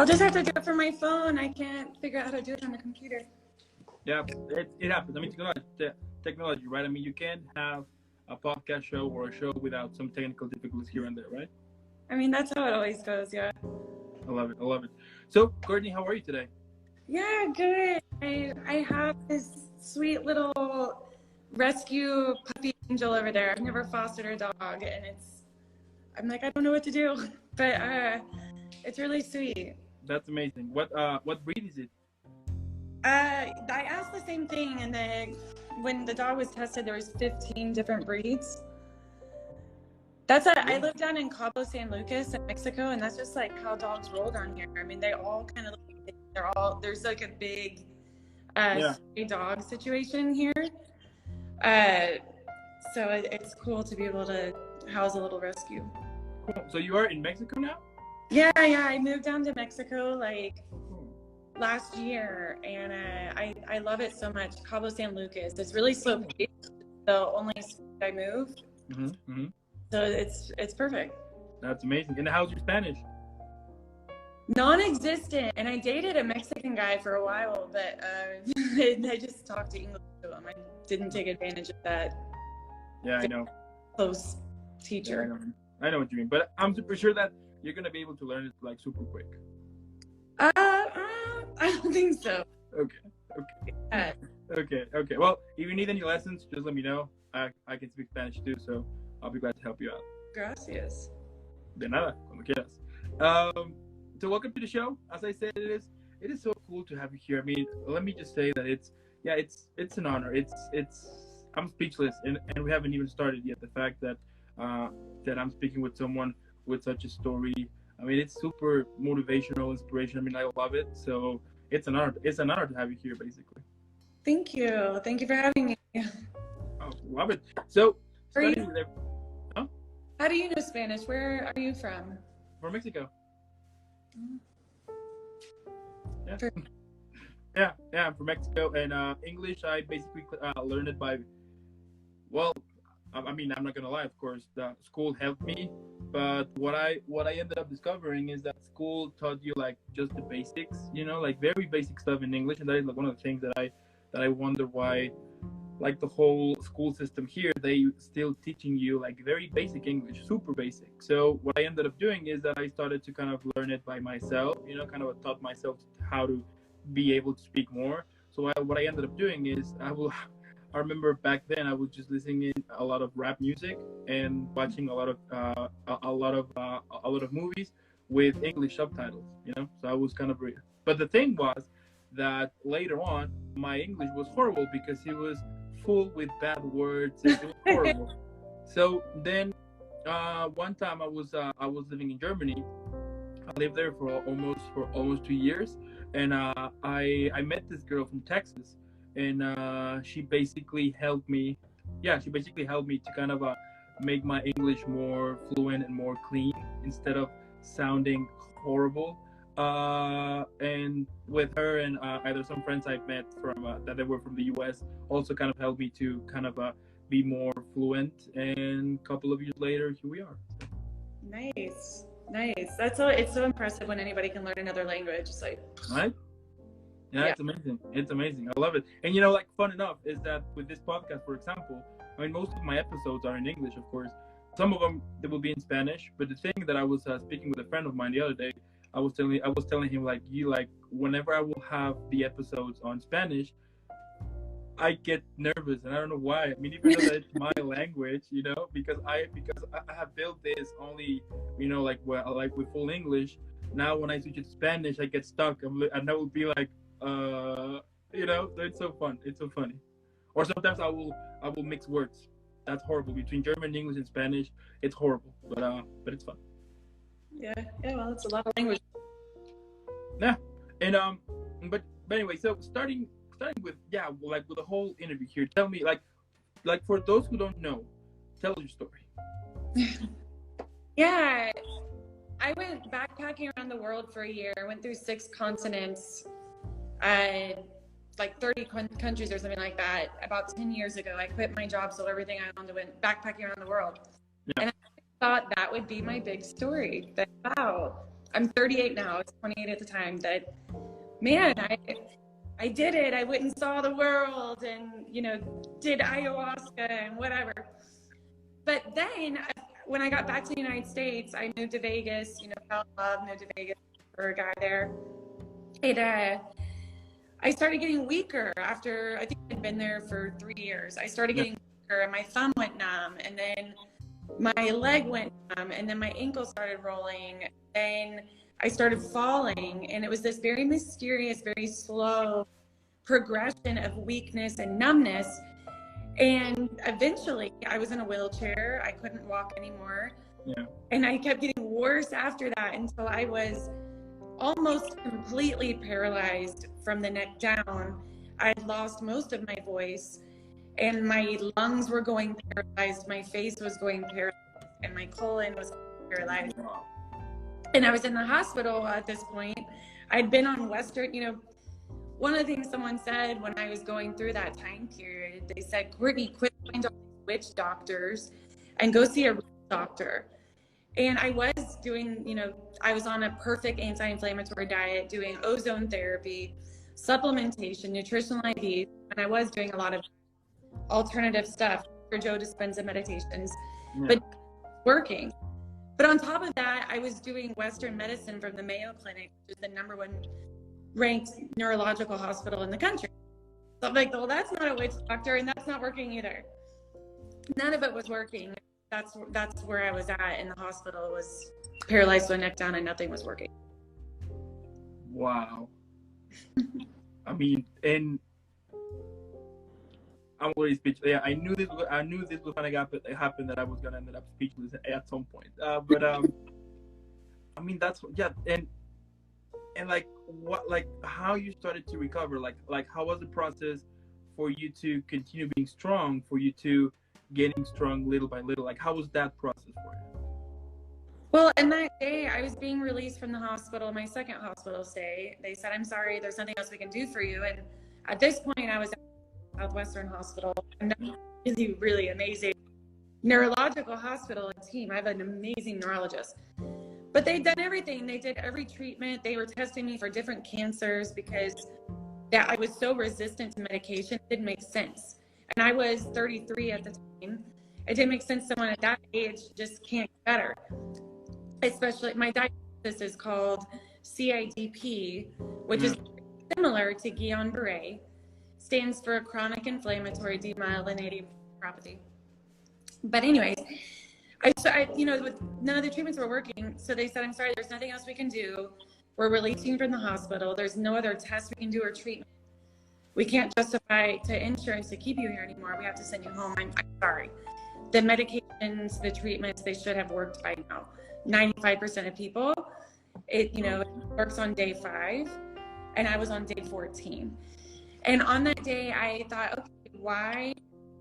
I'll just have to do it from my phone. I can't figure out how to do it on the computer. Yeah, it happens. I mean, technology, right? I mean, you can't have a podcast show or a show without some technical difficulties here and there, right? I mean, that's how it always goes, yeah. I love it. I love it. So, Courtney, how are you today? Yeah, good. I have this sweet little rescue puppy angel over there. I've never fostered a dog, and I'm like, I don't know what to do, but it's really sweet. That's amazing. What breed is it? I asked the same thing, and when the dog was tested, there was 15 different breeds. I live down in Cabo San Lucas in Mexico, and that's just like how dogs roll down here. I mean, they all kind of there's like a big stray dog situation here. So it's cool to be able to house a little rescue. Cool. So you are in Mexico now? Yeah. I moved down to Mexico like last year, and I love it so much. Cabo San Lucas. It's really slow paced. The only state I moved. Mm-hmm. So it's perfect. That's amazing. And how's your Spanish? Non-existent. And I dated a Mexican guy for a while, but I just talked to English to him. I didn't take advantage of that. Yeah, I know. Close teacher. Yeah, I know what you mean, but I'm super sure that you're gonna be able to learn it like super quick. I don't think so. Okay. Well, if you need any lessons, just let me know. I can speak Spanish too, so I'll be glad to help you out. Gracias. De nada, cuando quieras. So welcome to the show. As I said, it is so cool to have you here. I mean, let me just say that it's an honor. I'm speechless, and we haven't even started yet. The fact that I'm speaking with someone with such a story. I mean, it's super motivational, inspirational. I mean, I love it. So it's an honor. It's an honor to have you here, basically. Thank you. Thank you for having me. Oh, love it. So, How do you know Spanish? Where are you from? From Mexico. Yeah. Sure. Yeah, I'm from Mexico, and English I basically learned it by. Well, I mean, I'm not gonna lie. Of course, the school helped me, but what I ended up discovering is that school taught you like just the basics, like very basic stuff in English, and that is like one of the things that I wonder why, like the whole school system here, they still teaching you like very basic English, super basic. So what I ended up doing is that I started to kind of learn it by myself, kind of taught myself how to be able to speak more. So what I ended up doing is I remember back then I was just listening in a lot of rap music and watching a lot of movies with English subtitles, So I was kind of weird. But the thing was that later on my English was horrible because it was full with bad words. It was horrible. So then one time I was living in Germany. I lived there for almost 2 years, and I met this girl from Texas, and she basically helped me. Yeah, she basically helped me to kind of make my English more fluent and more clean instead of sounding horrible. And with her and either some friends I've met from that they were from the U.S. also kind of helped me to kind of be more fluent. And a couple of years later, here we are. Nice. It's so impressive when anybody can learn another language. It's like, right? Yeah, it's amazing. It's amazing. I love it. And like fun enough is that with this podcast, for example, I mean, most of my episodes are in English, of course. Some of them they will be in Spanish. But the thing that I was speaking with a friend of mine the other day, I was telling him like whenever I will have the episodes on Spanish, I get nervous, and I don't know why. I mean, even though that it's my language, because I have built this only, like with full English. Now when I switch it to Spanish, I get stuck, and I will be like, so it's so fun. It's so funny. Or sometimes I will mix words. That's horrible between German, English, and Spanish. It's horrible, but it's fun. Yeah. Well, it's a lot of language. Yeah, and but anyway, so starting with with the whole interview here. Tell me, like for those who don't know, tell your story. Yeah, I went backpacking around the world for a year. I went through 6 continents, like 30 countries or something like that. About 10 years ago, I quit my job, sold everything I owned, and went backpacking around the world. Yeah. And I thought that would be my big story. That, wow, I'm 38 now. I was 28 at the time. That, man, I did it. I went and saw the world and, you know, did ayahuasca and whatever. But then when I got back to the United States, I moved to Vegas, you know, fell in love, moved to Vegas for a guy there. And I started getting weaker after, I think I'd been there for 3 years. I started getting weaker and my thumb went numb and then my leg went numb and then my ankle started rolling. And I started falling and it was this very mysterious, very slow progression of weakness and numbness. And eventually I was in a wheelchair. I couldn't walk anymore. Yeah. And I kept getting worse after that until I was almost completely paralyzed from the neck down. I'd lost most of my voice and my lungs were going paralyzed. My face was going paralyzed and my colon was paralyzed. And I was in the hospital at this point. I'd been on Western, you know, one of the things someone said when I was going through that time period, they said, Courtney, quit going to all these witch doctors and go see a real doctor. And I was doing, you know, I was on a perfect anti-inflammatory diet, doing ozone therapy, supplementation, nutritional IVs, and I was doing a lot of alternative stuff for Joe Dispenza meditations, but working. But on top of that, I was doing Western medicine from the Mayo Clinic, which is the #1 ranked neurological hospital in the country. So I'm like, well, that's not a witch doctor and that's not working either. None of it was working. That's where I was at in the hospital, was paralyzed with the neck down and nothing was working. Wow. I mean, and I'm already speechless. Yeah, I knew this was gonna happen, that I was gonna end up speechless at some point. But I mean, that's, yeah, and like what, like how you started to recover, like how was the process for you to continue being strong, for you to getting strong little by little? Like how was that process for you? Well, and that day I was being released from the hospital, my second hospital stay. They said, I'm sorry, there's nothing else we can do for you. And at this point I was at Southwestern Hospital, a really, really amazing neurological hospital and team. I have an amazing neurologist. But they'd done everything. They did every treatment. They were testing me for different cancers because I was so resistant to medication. It didn't make sense. And I was 33 at the time. It didn't make sense. Someone at that age just can't get better. Especially, my diagnosis is called CIDP, which is similar to Guillain-Barré. Stands for chronic inflammatory demyelinating neuropathy. But anyways, I, you know, with none of the treatments were working. So they said, I'm sorry, there's nothing else we can do. We're releasing you from the hospital. There's no other tests we can do or treatment. We can't justify to insurance to keep you here anymore. We have to send you home. I'm sorry. The medications, the treatments, they should have worked by now. 95% of people, it works on day 5, and I was on day 14. And on that day, I thought, okay, why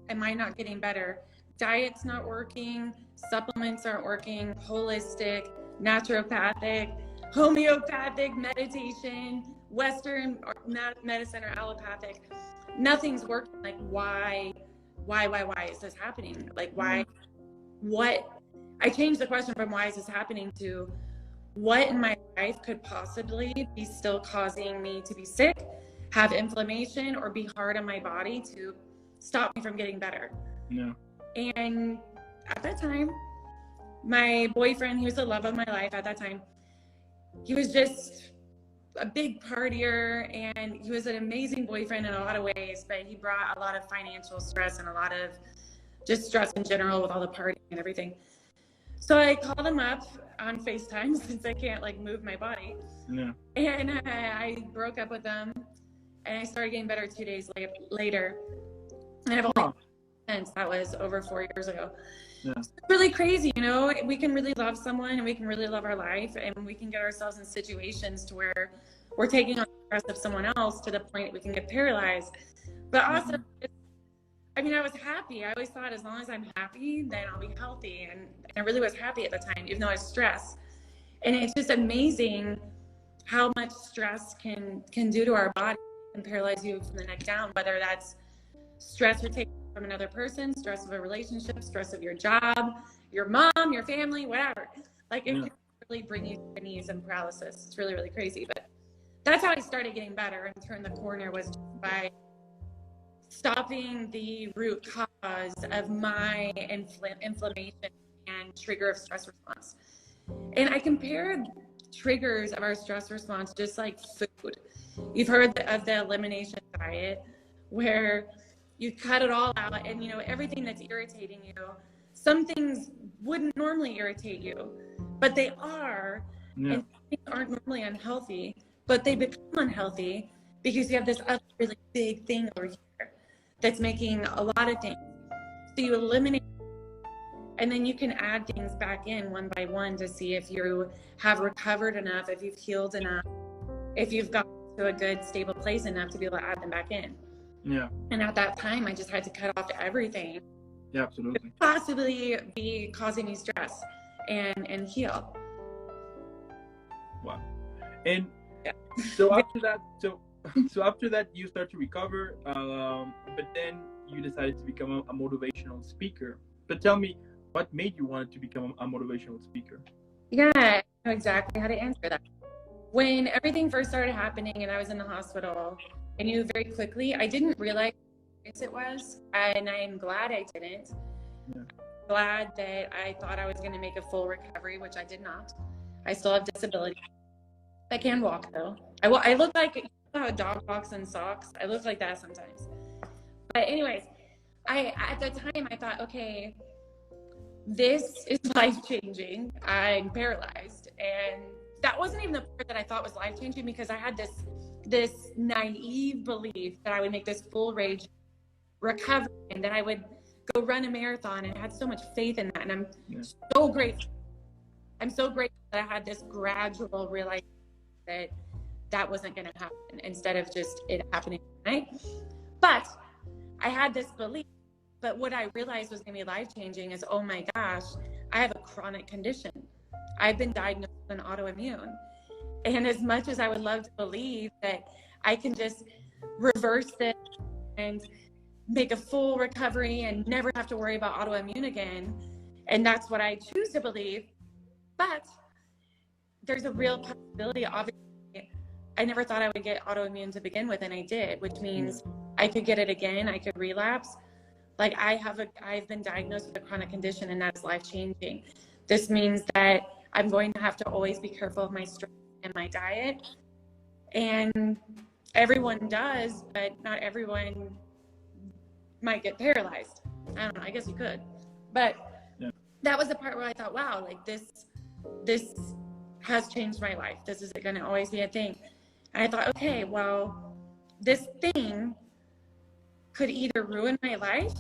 am I not getting better? Diet's not working, supplements aren't working, holistic, naturopathic, homeopathic, meditation, Western medicine or allopathic, nothing's working. Like, why is this happening? Like, what? I changed the question from why is this happening to what in my life could possibly be still causing me to be sick, have inflammation, or be hard on my body to stop me from getting better. Yeah. And at that time, my boyfriend, he was the love of my life at that time. He was just a big partier, and he was an amazing boyfriend in a lot of ways, but he brought a lot of financial stress and a lot of just stress in general with all the partying and everything. So I called him up on FaceTime since I can't move my body. Yeah. And I broke up with him, and I started getting better 2 days later. And I've only since that was over 4 years ago. Yeah. So it's really crazy, we can really love someone and we can really love our life, and we can get ourselves in situations to where we're taking on the stress of someone else to the point that we can get paralyzed. But also, I was happy. I always thought as long as I'm happy, then I'll be healthy. And I really was happy at the time, even though I was stressed. And it's just amazing how much stress can do to our body and paralyze you from the neck down, whether that's stress you're taking from another person, stress of a relationship, stress of your job, your mom, your family, whatever. It can really bring you to your knees and paralysis. It's really, really crazy. But that's how I started getting better and turned the corner, was just by stopping the root cause of my inflammation and trigger of stress response. And I compared triggers of our stress response just like food. You've heard of the elimination diet, where you cut it all out, and everything that's irritating you, some things wouldn't normally irritate you, but they are. Yeah. And things aren't normally unhealthy, but they become unhealthy because you have this other really big thing over here that's making a lot of things. So you eliminate, and then you can add things back in one by one to see if you have recovered enough, if you've healed enough, if you've got to a good stable place enough to be able to add them back in. Yeah. And at that time, I just had to cut off everything. Yeah, absolutely. Could possibly be causing me stress and heal. Wow. And yeah. so after that, you start to recover, but then you decided to become a motivational speaker. But tell me, what made you want to become a motivational speaker? Yeah, I know exactly how to answer that. When everything first started happening and I was in the hospital, I knew very quickly, I didn't realize how serious it was, and I'm glad I didn't. Yeah. I'm glad that I thought I was going to make a full recovery, which I did not. I still have disability. I can walk though. I look like, you know how a dog walks in socks? I look like that sometimes. But anyways, at the time I thought, okay, this is life-changing. I'm paralyzed. And that wasn't even the part that I thought was life-changing, because I had this naive belief that I would make this full range recovery and that I would go run a marathon, and I had so much faith in that. And I'm so grateful. I'm so grateful that I had this gradual realization that wasn't going to happen, instead of just it happening overnight. But I had this belief. But what I realized was going to be life-changing is, oh my gosh, I have a chronic condition. I've been diagnosed with an autoimmune. And as much as I would love to believe that I can just reverse this and make a full recovery and never have to worry about autoimmune again, and that's what I choose to believe, but there's a real possibility. Obviously, I never thought I would get autoimmune to begin with, and I did, which means I could get it again, I could relapse. Like I've been diagnosed with a chronic condition, and that's life-changing. This means that I'm going to have to always be careful of my stress and my diet. And everyone does, but not everyone might get paralyzed. I don't know, I guess you could. But that was the part where I thought, wow, like this has changed my life. This is going to always be a thing. And I thought, okay, well, this thing could either ruin my life,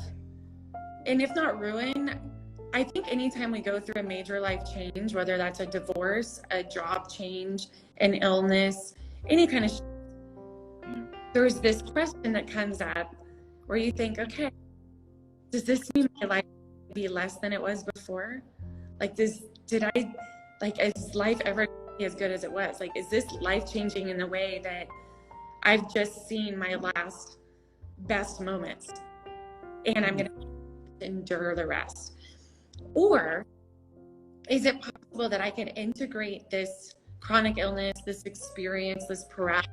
and if not ruin, I think anytime we go through a major life change, whether that's a divorce, a job change, an illness, any kind of there's this question that comes up where you think, okay, does this mean my life will be less than it was before? Like, is life ever be as good as it was? Like, is this life-changing in the way that I've just seen my last best moments, and I'm going to endure the rest? Or is it possible that I can integrate this chronic illness, this experience, this paralysis,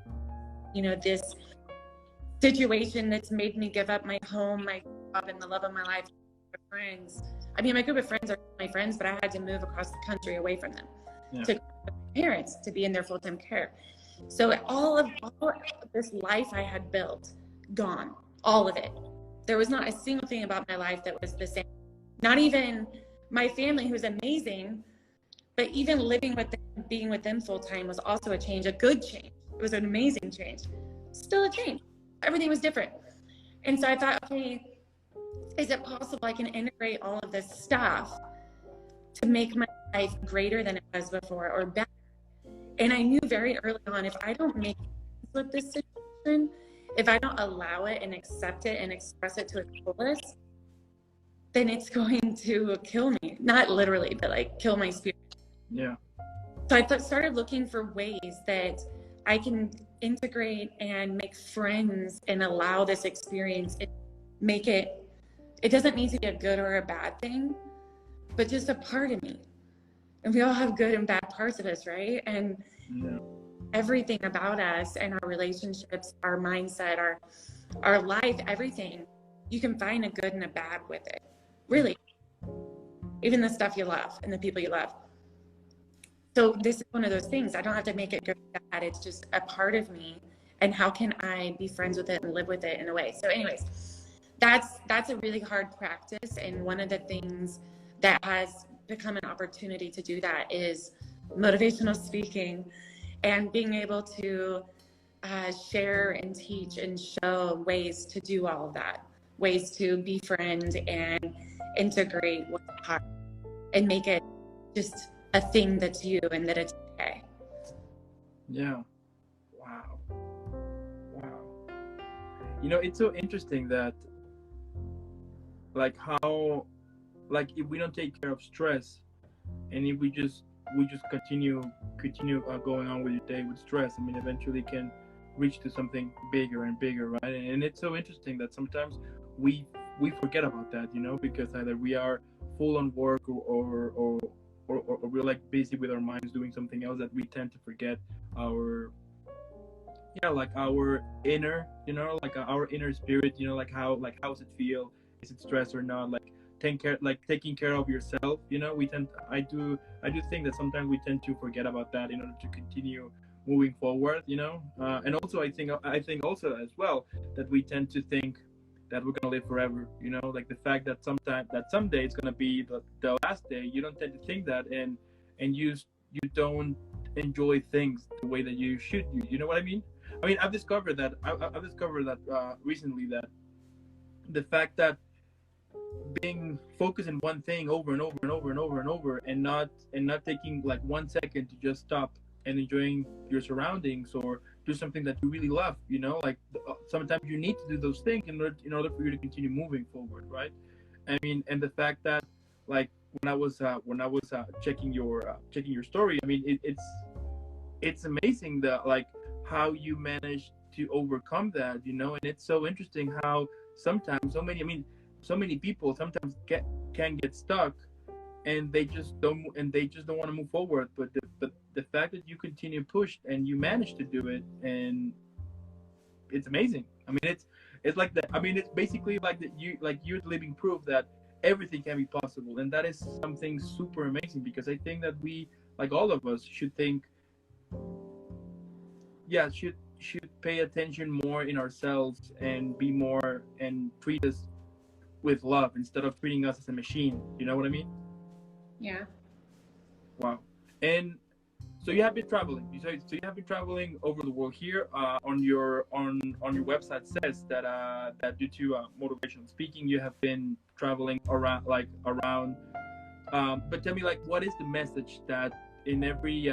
this situation that's made me give up my home, my job, and the love of my life, my friends? I mean, my group of friends are my friends, but I had to move across the country away from them to my parents, to be in their full-time care. So all of this life I had built, gone, all of it. There was not a single thing about my life that was the same. Not even my family, who's amazing, but even living with them, being with them full time was also a change, a good change. It was an amazing change. Still a change. Everything was different. And so I thought, okay, is it possible I can integrate all of this stuff to make my life greater than it was before, or better? And I knew very early on, if I don't make peace with this situation, if I don't allow it and accept it and express it to its fullest, then it's going to kill me. Not literally, but like kill my spirit. Yeah. So I started looking for ways that I can integrate and make friends and allow this experience and make it doesn't need to be a good or a bad thing, but just a part of me. And we all have good and bad parts of us, right? And Yeah. everything about us and our relationships, our mindset, our life, everything, you can find a good and a bad with it. Really. Even the stuff you love and the people you love. So this is one of those things. I don't have to make it good or bad. It's just a part of me. And how can I be friends with it and live with it in a way? So anyways, that's a really hard practice. And one of the things that has become an opportunity to do that is motivational speaking and being able to share and teach and show ways to do all of that, ways to befriend and integrate what's hard and make it just a thing that's you and that it's okay. Yeah. Wow. Wow. You know, it's so interesting that, like, how, like, if we don't take care of stress, and if we just continue going on with your day with stress, I mean, eventually can reach to something bigger and bigger, right? And it's so interesting that sometimes we forget about that, you know, because either we are full on work, or we're like busy with our minds doing something else, that we tend to forget our, yeah, like our inner, you know, like our inner spirit, you know, like how's it feel, is it stress or not, like taking care of yourself, you know. I do think that sometimes we tend to forget about that in order to continue moving forward, you know. And also I think also as well that we tend to think that we're gonna live forever, you know, like the fact that someday it's gonna be the last day. You don't tend to think that, and you don't enjoy things the way that you should. You know what I mean? I mean, I've discovered that recently, that the fact that being focused in one thing over and over and over and over and over, and not taking like 1 second to just stop and enjoying your surroundings, or do something that you really love, you know, like sometimes you need to do those things in order for you to continue moving forward, right? I mean, and the fact that, like, when I was checking your story, I mean, it's amazing that, like, how you managed to overcome that, you know. And it's so interesting how sometimes so many people sometimes can get stuck, and they just don't want to move forward. But the fact that you continue pushed and you managed to do it, and it's amazing. I mean, it's like that. I mean, it's basically like that you're living proof that everything can be possible, and that is something super amazing, because I think that we, like, all of us should think, yeah, should pay attention more in ourselves, and be more, and treat us with love instead of treating us as a machine. You know what I mean? Yeah. Wow. And so you have been traveling. So you have been traveling over the world. Here on your website says that that due to motivational speaking, you have been traveling around. But tell me, like, what is the message that in every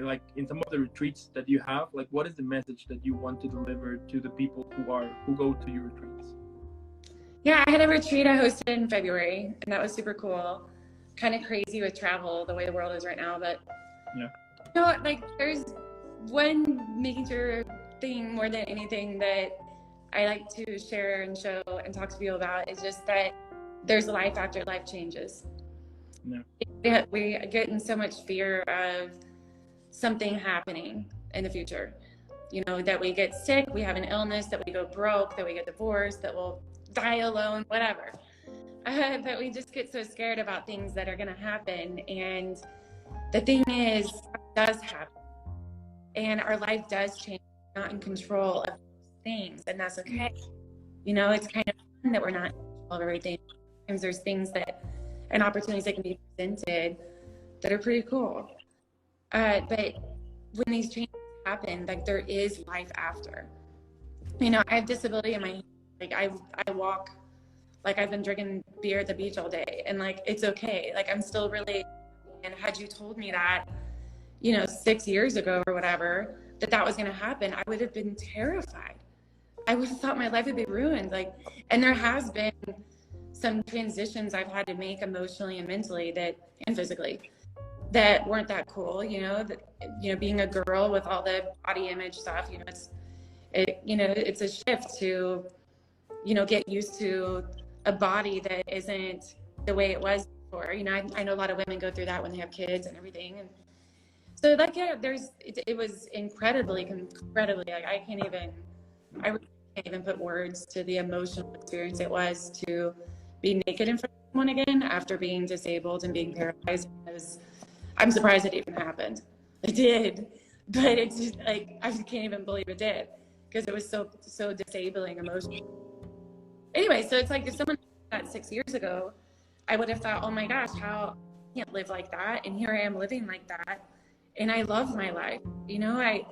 like in some of the retreats that you have, like, what is the message that you want to deliver to the people who go to your retreats? Yeah, I had a retreat I hosted in February, and that was super cool. Kind of crazy with travel, the way the world is right now, but Yeah. you know what, like, there's one major thing more than anything that I like to share and show and talk to people about is just that there's life after life changes. Yeah. We get in so much fear of something happening in the future. You know, that we get sick, we have an illness, that we go broke, that we get divorced, that we'll die alone, whatever. But we just get so scared about things that are going to happen. And the thing is, it does happen. And our life does change. We're not in control of those things. And that's okay. You know, it's kind of fun that we're not in control of everything. Sometimes there's things and opportunities that can be presented that are pretty cool. But when these changes happen, like, there is life after. You know, I have disability in my hand. Like, I walk, like, I've been drinking beer at the beach all day, and, like, it's okay. Like, I'm still really, and had you told me that, you know, 6 years ago or whatever, that was going to happen, I would have been terrified. I would have thought my life would be ruined. Like, and there has been some transitions I've had to make emotionally and mentally and physically that weren't that cool, you know, being a girl with all the body image stuff, you know, it's a shift to, you know, get used to a body that isn't the way it was before. You know, I know a lot of women go through that when they have kids and everything. And so like, yeah, it was incredibly, like I really can't even put words to the emotional experience it was to be naked in front of someone again after being disabled and being paralyzed. I'm surprised it even happened. It did, but it's just like, I can't even believe it did because it was so disabling emotionally. Anyway, so it's like if someone did that 6 years ago, I would have thought, oh my gosh, how I can't live like that. And here I am living like that. And I love my life. You know,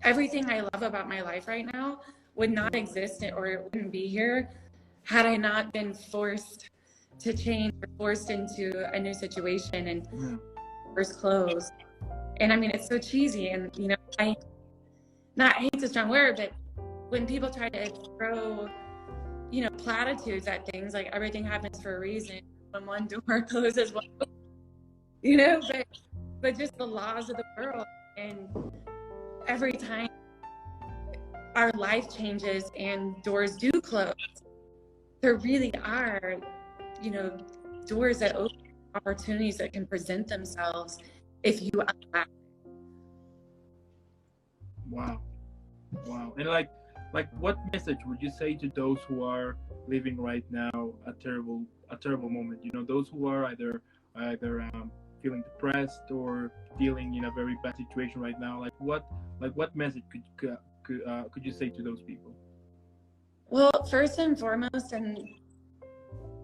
everything I love about my life right now would not exist or it wouldn't be here had I not been forced to change or forced into a new situation and first clothes. And I mean, it's so cheesy. And, you know, not hate's a strong word, but when people try to throw, you know, platitudes at things like everything happens for a reason, when one door closes, you know, but just the laws of the world. And every time our life changes and doors do close, there really are, you know, doors that open, opportunities that can present themselves if you allow. Wow. And like what message would you say to those who are living right now a terrible moment? You know, those who are either feeling depressed or dealing in a very bad situation right now. Like what message could you say to those people? Well, first and foremost, and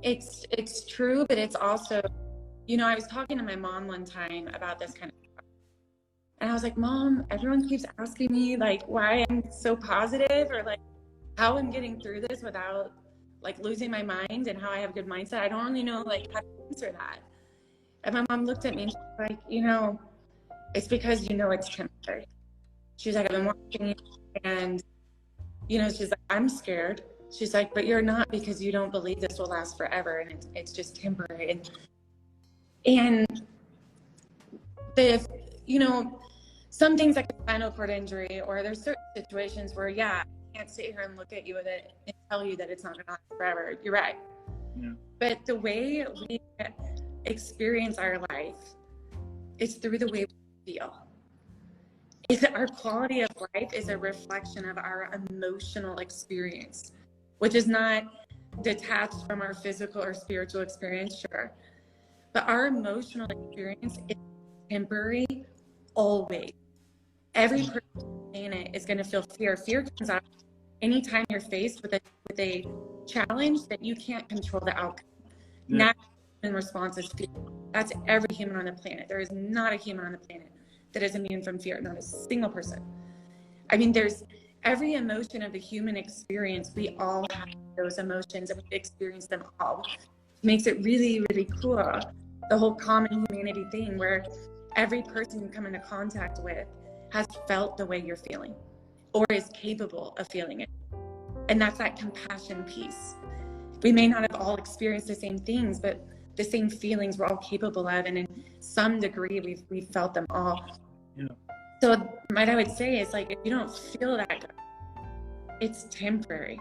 it's true, but it's also, you know, I was talking to my mom one time about this kind of stuff, and I was like, Mom, everyone keeps asking me like why I'm so positive or like how I'm getting through this without like losing my mind and how I have a good mindset. I don't really know like how to answer that. And my mom looked at me and she's like, you know, it's because you know it's temporary. She's like, I've been watching you, and you know, she's like, I'm scared. She's like, but you're not, because you don't believe this will last forever, and it's just temporary. And you know, some things like a spinal cord injury, or there's certain situations where, yeah, I can't sit here and look at you with it and tell you that it's not going to last forever. You're right. Yeah. But the way we experience our life is through the way we feel. Our quality of life is a reflection of our emotional experience, which is not detached from our physical or spiritual experience, sure. But our emotional experience is temporary, always. Every person in it is going to feel fear. Fear comes out anytime you're faced with a challenge that you can't control the outcome. Yeah. Natural human response is fear. That's every human on the planet. There is not a human on the planet that is immune from fear, not a single person. I mean, there's every emotion of the human experience. We all have those emotions, and we experience them all. It makes it really, really cool. The whole common humanity thing where every person you come into contact with has felt the way you're feeling or is capable of feeling it. And that's that compassion piece. We may not have all experienced the same things, but the same feelings we're all capable of, and in some degree we've felt them all. Yeah. So what I would say is, like, if you don't feel that good, it's temporary.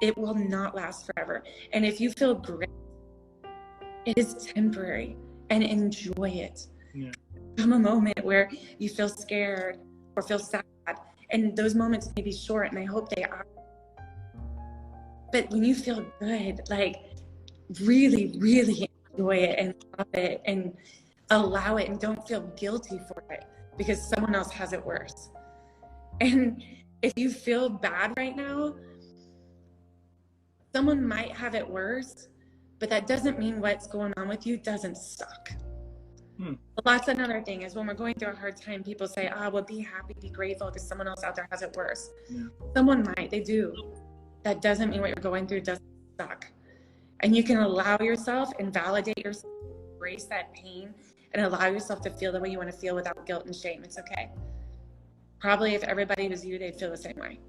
It will not last forever. And if you feel great, it is temporary, and enjoy it. Yeah. Come a moment where you feel scared or feel sad, and those moments may be short, and I hope they are. But when you feel good, like, really, really enjoy it and love it and allow it, and don't feel guilty for it because someone else has it worse. And if you feel bad right now, someone might have it worse, but that doesn't mean what's going on with you doesn't suck. But that's another thing, is when we're going through a hard time, people say, well, be happy, be grateful because someone else out there has it worse. Yeah. Someone might, they do. That doesn't mean what you're going through doesn't suck. And you can allow yourself and validate yourself, embrace that pain, and allow yourself to feel the way you want to feel without guilt and shame. It's okay. Probably if everybody was you, they'd feel the same way.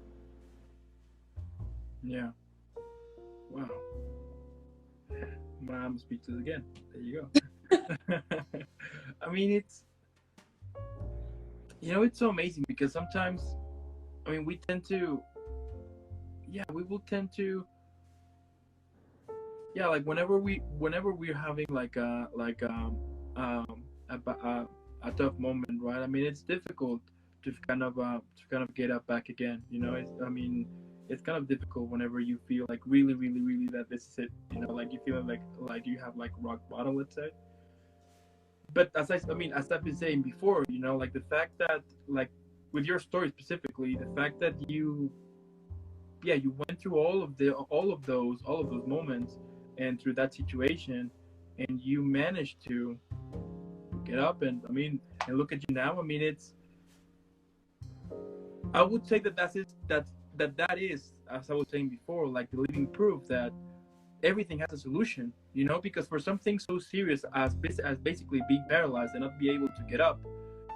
Yeah. Wow. I'm speechless again. There you go. I mean, it's so amazing because sometimes, I mean, we will tend to yeah, like whenever we're having like a tough moment, right? I mean, it's difficult to kind of get up back again. You know, I mean, it's kind of difficult whenever you feel like really, really, really that this is it. You know, like you feel like you have like rock bottom, let's say. But I mean, as I've been saying before, you know, like the fact that like with your story specifically, the fact that you went through all of those moments and through that situation, and you managed to get up, and I mean, and look at you now. I mean, it's I would say that that is, as I was saying before, like the living proof that everything has a solution, you know, because for something so serious as basically being paralyzed and not be able to get up,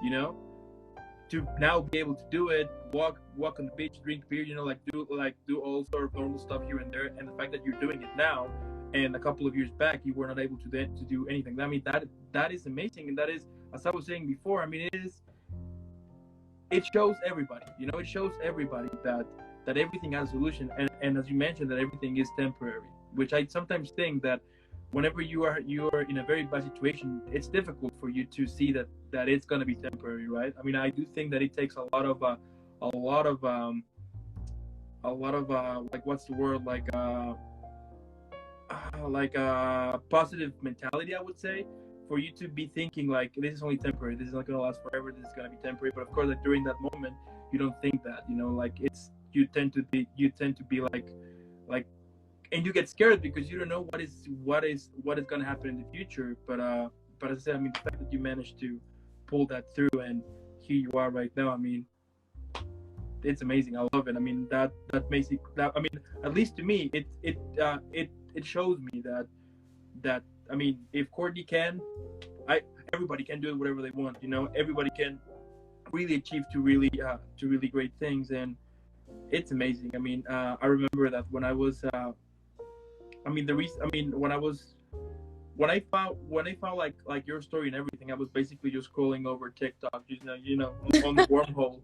you know, to now be able to do it, walk on the beach, drink beer, you know, do all sort of normal stuff here and there, and the fact that you're doing it now, and a couple of years back you were not able to do anything. I mean, that is amazing, and that is, as I was saying before, I mean, it shows everybody, you know, it shows everybody that everything has a solution, and as you mentioned, that everything is temporary, which I sometimes think that whenever you are in a very bad situation, it's difficult for you to see that it's going to be temporary, right? I mean, I do think that it takes a lot of like, what's the word, like a positive mentality, I would say, for you to be thinking like this is only temporary, this is not going to last forever, this is going to be temporary. But of course, like during that moment, you don't think that, you know, like you tend to be like and you get scared because you don't know what is going to happen in the future. But as I said, I mean, the fact that you managed to pull that through, and here you are right now, I mean, it's amazing. I love it. I mean, that makes it, that, I mean, at least to me, it shows me that I mean, if Courtney can, I everybody can do it whatever they want, you know, everybody can really achieve to really great things. And it's amazing. I mean, I remember that when I was I mean, the reason, I mean, when I found like your story and everything, I was basically just scrolling over TikTok, on the wormhole,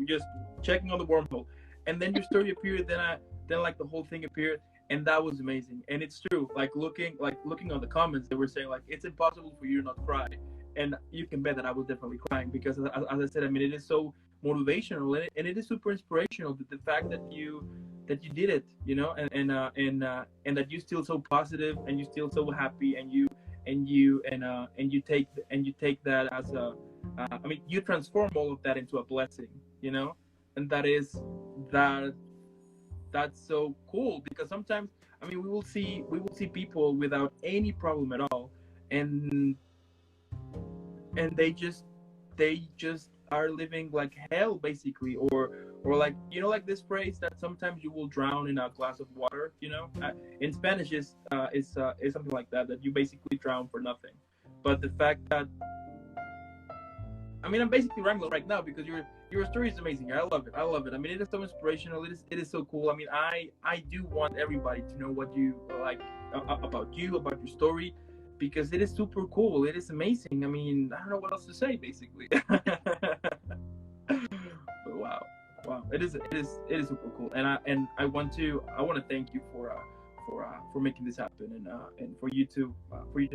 just checking on the wormhole, and then your story appeared. Then like the whole thing appeared, and that was amazing. And it's true. Looking on the comments, they were saying like it's impossible for you to not cry, and you can bet that I was definitely crying because, as I said, I mean, it is so motivational, and it is super inspirational. The fact that you did it, and that you're still so positive, and you're still so happy, and you take that as I mean, you transform all of that into a blessing, and that that's so cool, because sometimes, I mean, we will see people without any problem at all, and they just are living like hell, basically, or like, like this phrase that sometimes you will drown in a glass of water, in Spanish is something like that you basically drown for nothing. But the fact that, I mean, I'm basically rambling right now because your story is amazing. I love it. I mean, it is so inspirational. It is so cool. I mean, I do want everybody to know what you like about you, about your story, because it is super cool. It is amazing. I mean, I don't know what else to say, basically. But wow, it is super cool. And I want to thank you for making this happen, and for you to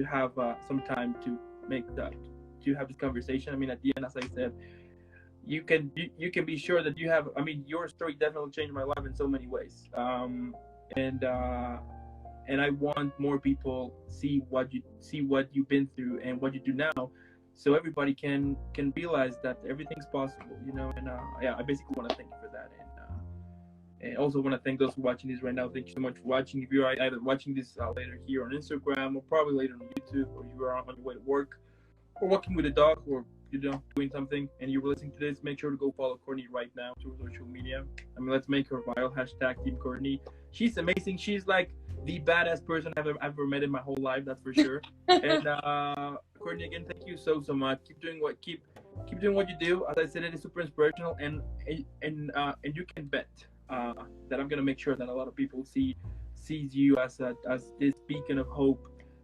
have some time to make that to have this conversation. I mean, at the end, as I said, you can be sure that you have. I mean, your story definitely changed my life in so many ways. And and I want more people see what you've been through and what you do now, so everybody can realize that everything's possible, And yeah, I basically want to thank you for that, and also want to thank those who are watching this right now. Thank you so much for watching. If you're either watching this later here on Instagram, or probably later on YouTube, or you are on your way to work, or walking with a dog, or doing something, and you're listening to this, make sure to go follow Courtney right now through social media. I mean, let's make her viral. # Team Courtney. She's amazing. She's like the baddest person I've ever met in my whole life. That's for sure. And Courtney, again, thank you so much. Keep doing what you do. As I said, it is super inspirational, and you can bet that I'm gonna make sure that a lot of people sees you as this beacon of hope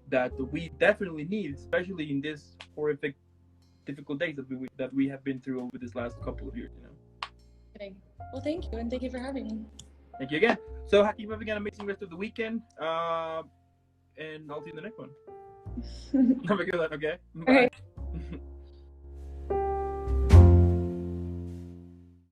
that we definitely need, especially in this horrific, difficult days that we have been through over this last couple of years. Well, thank you, and thank you for having me. Thank you again. So keep having an amazing rest of the weekend. and I'll see you in the next one. Have a good one, okay? All right. Bye.